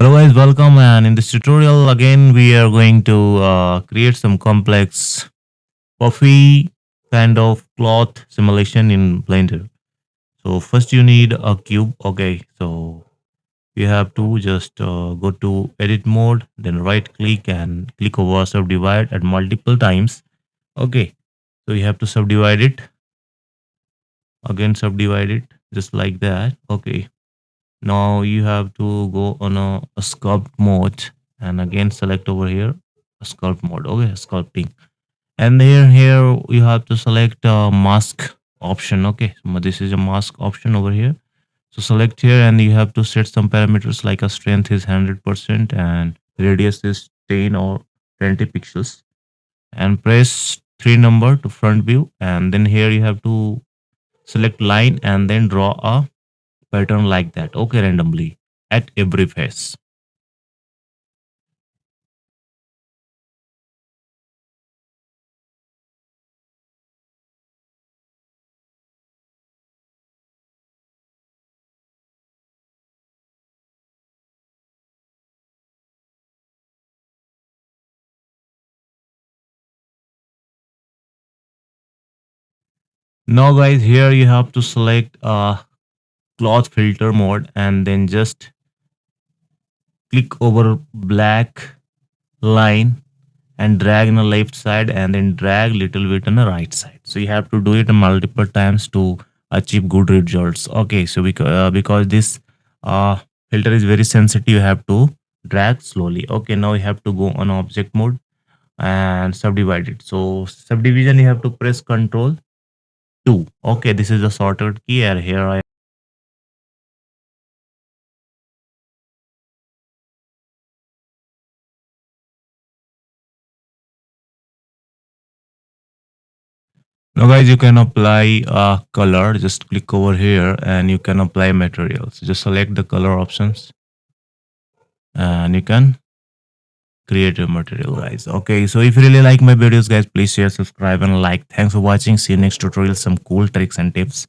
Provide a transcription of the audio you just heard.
Hello guys, welcome, and in this tutorial again we are going to create some complex puffy kind of cloth simulation in Blender. So first you need a cube. Okay, so you have to just go to edit mode, then right click and click over subdivide at multiple times. Okay, so you have to subdivide it, again subdivide it just like that. Okay, now you have to go on a sculpt mode and again select over here a sculpt mode. Okay, sculpting. And here you have to select a mask option. Okay, so this is a mask option over here. So select here and you have to set some parameters like a strength is 100% and radius is 10 or 20 pixels. And press 3 number to front view, and then here you have to select line and then draw a pattern like that. Okay, randomly at every face. Now guys, here you have to select cloth filter mode and then just click over black line and drag on the left side and then drag little bit on the right side. So you have to do it multiple times to achieve good results. Okay, so because this uh, filter is very sensitive, you have to drag slowly. Okay, now you have to go on object mode and subdivide it. So subdivision you have to press Control 2. Okay, this is the shortcut key, and here I. Now guys, you can apply a color. Just click over here and you can apply materials. Just select the color options and you can create a material guys. Okay, so if you really like my videos guys, please share, subscribe and like. Thanks for watching. See you next tutorial, some cool tricks and tips.